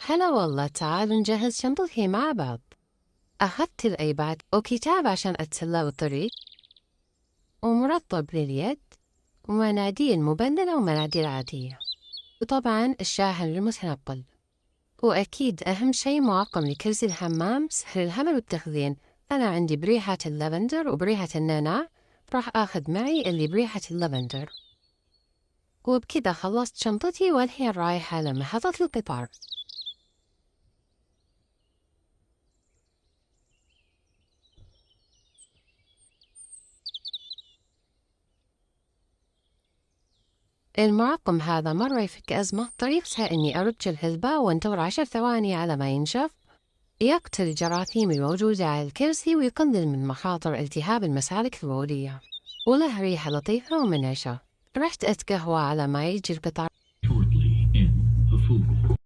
هلا والله، تعالوا نجهز شنطتي مع بعض. أخذت الأيباد وكتاب عشان أتسلى بالطريق، ومرطب لليد، ومناديل مبللة ومناديل عادية، وطبعا الشاحن المتنقل. وأكيد أهم شي معقم لكرسي الحمام سهل الهمل والتخزين. أنا عندي بريحة اللافندر وبريحة النعناع، راح أخذ معي اللي بريحة اللافندر. وبكذا خلصت شنطتي والحين رايحة لمحطة القطار. المعقم هذا مرة يفك أزمة. طريقتها إني أرج الحلبة وانتظر 10 ثواني على ما ينشف، يقتل الجراثيم الموجودة على الكرسي ويقلل من مخاطر التهاب المسالك البولية، وله ريحة لطيفة ومنعشة. رحت أتقهوى على ما يجي القطار.